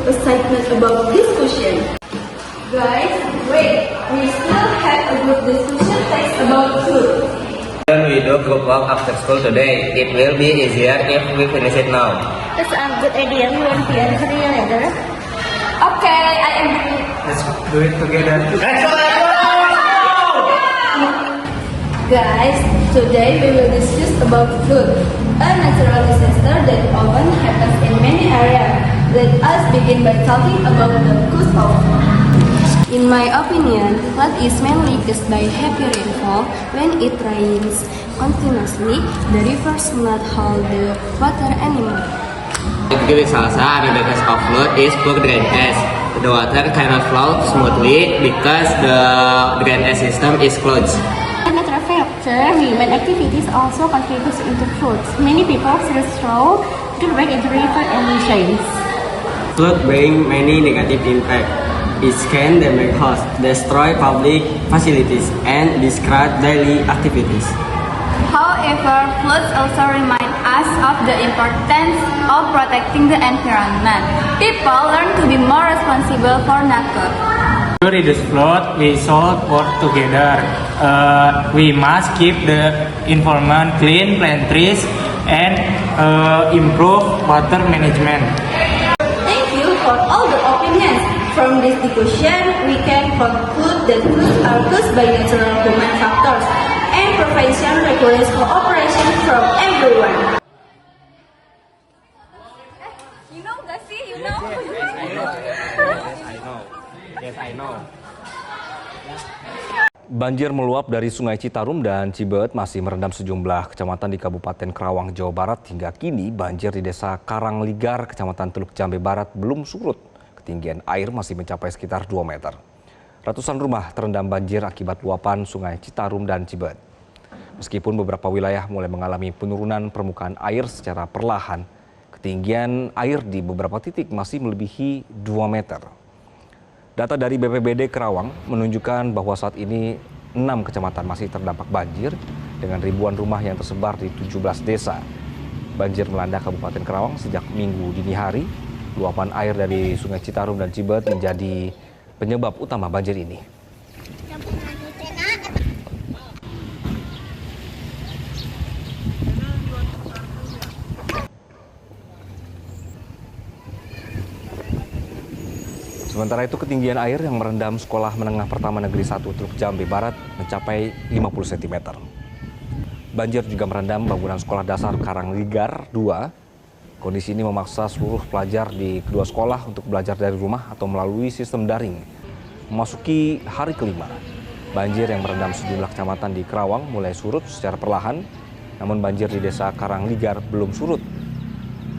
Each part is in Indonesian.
excitement about this question. Guys, wait, we still have a group discussion text about food. When we do group work after school today, it will be easier if we finish it now. That's a good idea. We want to answer you later. Okay, I agree. Let's do it together. Guys, today we will discuss about food, a natural disaster that often happens in many areas. Let us begin by talking about the cause of. In my opinion, flood is mainly caused by heavy rainfall. When it rains continuously, the rivers cannot hold the water anymore. I agree with Salsa, the cause of flood is poor drainage. The water cannot flow smoothly because the drainage system is closed. Another factor, human activities also contributes into floods. Many people throw garbage into river and drains. Flood bring many negative impact. It can damage homes, destroy public facilities, and disrupt daily activities. However, floods also remind us of the importance of protecting the environment. People learn to be more responsible for nature. To reduce flood, we should work together. We must keep the environment clean, plant trees, and improve water management. Thank you for all the opinions. From this discussion, we can conclude that floods are caused by natural human factors, and prevention requires cooperation from everyone. You know, gak sih? You know? Yes, I know. Banjir meluap dari Sungai Citarum dan Cibeet masih merendam sejumlah kecamatan di Kabupaten Karawang, Jawa Barat. Hingga kini banjir di Desa Karangligar, Kecamatan Teluk Jambe Barat belum surut. Ketinggian air masih mencapai sekitar 2 meter. Ratusan rumah terendam banjir akibat luapan Sungai Citarum dan Cibeet. Meskipun beberapa wilayah mulai mengalami penurunan permukaan air secara perlahan, ketinggian air di beberapa titik masih melebihi 2 meter. Data dari BPBD Karawang menunjukkan bahwa saat ini 6 kecamatan masih terdampak banjir dengan ribuan rumah yang tersebar di 17 desa. Banjir melanda Kabupaten Karawang sejak Minggu dini hari. Luapan air dari Sungai Citarum dan Cibeet menjadi penyebab utama banjir ini. Sementara itu ketinggian air yang merendam Sekolah Menengah Pertama Negeri 1 Teluk Jambe Barat mencapai 50 cm. Banjir juga merendam bangunan Sekolah Dasar Karangligar 2. Kondisi ini memaksa seluruh pelajar di kedua sekolah untuk belajar dari rumah atau melalui sistem daring. Memasuki hari kelima, banjir yang merendam sejumlah kecamatan di Karawang mulai surut secara perlahan, namun banjir di Desa Karangligar belum surut.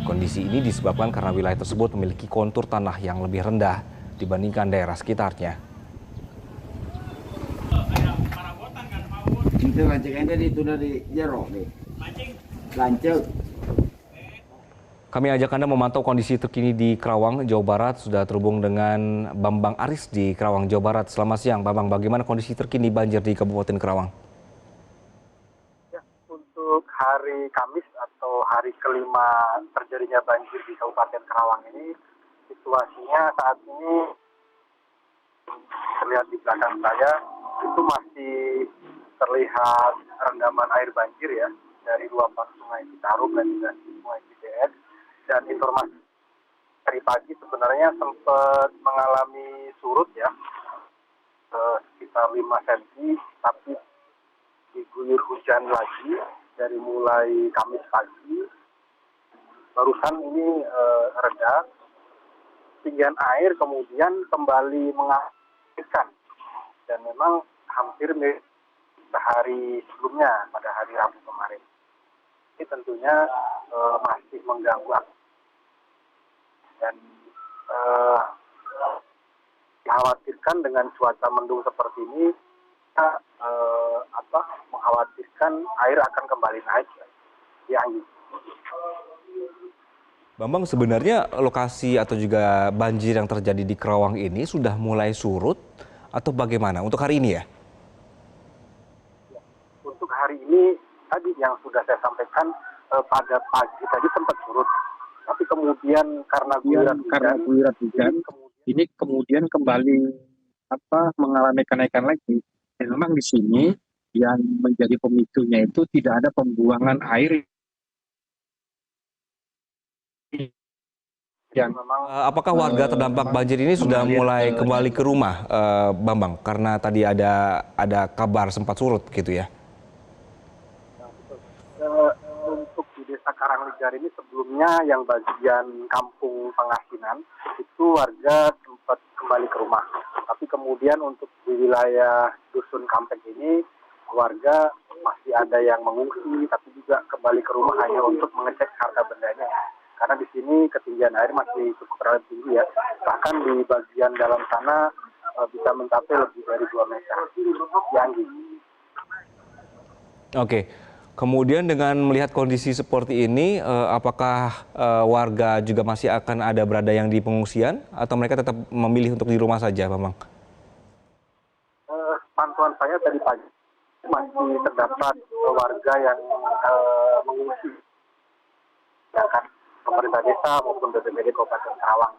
Kondisi ini disebabkan karena wilayah tersebut memiliki kontur tanah yang lebih rendah dibandingkan daerah sekitarnya. Itu mancing di itu dari jero nih. Lanjut. Kami ajak Anda memantau kondisi terkini di Karawang, Jawa Barat. Sudah terhubung dengan Bambang Aris di Karawang, Jawa Barat. Selamat siang, Bambang. Bagaimana kondisi terkini banjir di Kabupaten Karawang? Ya, untuk hari Kamis atau hari kelima terjadinya banjir di Kabupaten Karawang ini, situasinya saat ini terlihat di belakang saya, itu masih terlihat rendaman air banjir ya, dari luapan Sungai Citarum dan juga Sungai Cibeet. Dan informasi dari pagi sebenarnya sempat mengalami surut ya, sekitar 5 cm, tapi diguyur hujan lagi dari mulai Kamis pagi. Barusan ini reda, ketinggian air kemudian kembali mengakhirkan, dan memang hampir mirip sehari sebelumnya pada hari Rabu kemarin. Ini tentunya masih mengganggu dan dikhawatirkan dengan cuaca mendung seperti ini, mengkhawatirkan air akan kembali naik di Anggi. Bambang, sebenarnya lokasi atau juga banjir yang terjadi di Karawang ini sudah mulai surut atau bagaimana untuk hari ini ya? Untuk hari ini tadi yang sudah saya sampaikan pada pagi tadi sempat surut, Tapi kemudian karena guyuran hujan, ini kemudian kembali mengalami kenaikan lagi. Dan memang di sini yang menjadi pemicunya itu tidak ada pembuangan air yang Apakah warga terdampak banjir ini sudah mulai kembali ke rumah, Bambang? Karena tadi ada kabar sempat surut gitu ya. untuk di desa Karangligar ini sebelumnya yang bagian kampung Pengasinan itu warga sempat kembali ke rumah. Tapi kemudian untuk di wilayah Dusun Kampek ini warga masih ada yang mengungsi tapi juga kembali ke rumah hanya untuk mengecek harta bendanya. Karena di sini ketinggian air masih cukup relatif tinggi ya. Bahkan di bagian dalam sana bisa mencapai lebih dari 2 meter. Tinggi. Oke. Kemudian dengan melihat kondisi seperti ini, apakah warga juga masih akan ada berada yang di pengungsian atau mereka tetap memilih untuk di rumah saja, Bambang? Pantauan saya tadi pagi masih terdapat warga yang mengungsi. Ya kan, pemerintah desa maupun BPBD Kabupaten Karawang.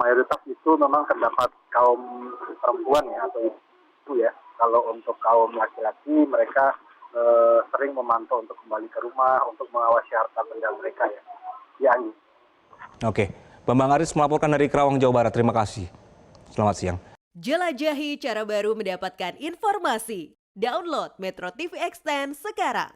Mayoritas itu memang terdapat kaum perempuan ya atau ibu ya. Kalau untuk kaum laki-laki mereka sering memantau untuk kembali ke rumah untuk mengawasi harta benda mereka ya. Ya, Andi. Oke, Bambang Aris melaporkan dari Karawang, Jawa Barat. Terima kasih. Selamat siang. Jelajahi cara baru mendapatkan informasi. Download Metro TV Extend sekarang.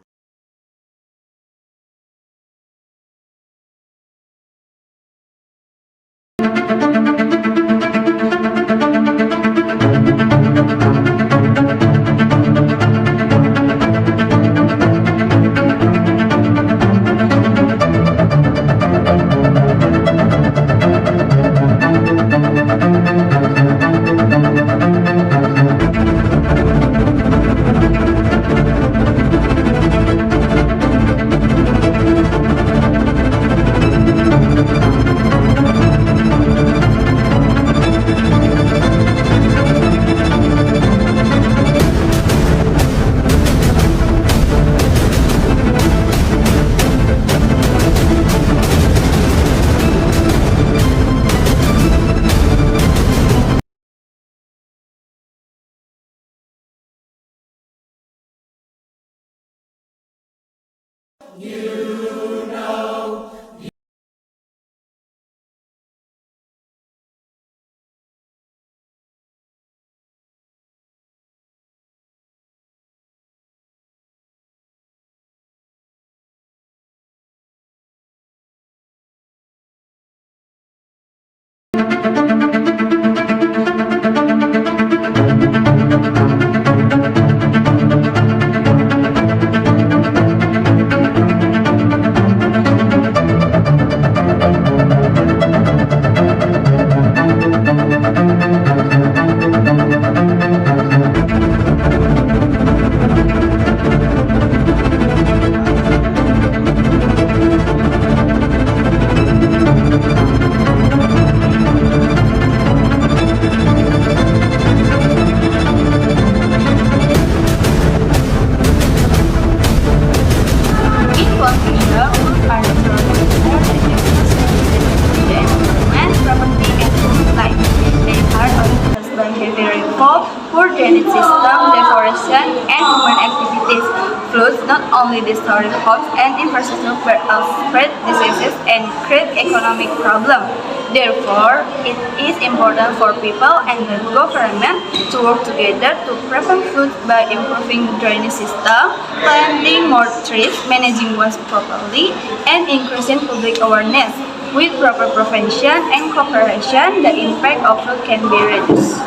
Poor drainage system, deforestation, and human activities. Floods not only destroy homes and infrastructure but also spread diseases and create economic problems. Therefore, it is important for people and the government to work together to prevent floods by improving drainage system, planting more trees, managing waste properly, and increasing public awareness. With proper prevention and cooperation, the impact of flood can be reduced.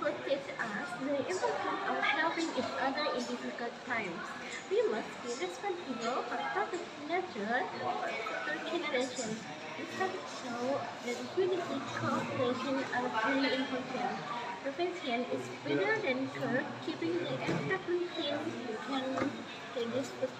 Food teaches us the importance of helping each other in difficult times. We must be responsible for protecting nature for future generations. This study shows that unity and cooperation are very important. Prevention is better than cure. Keeping the environment clean can reduce food.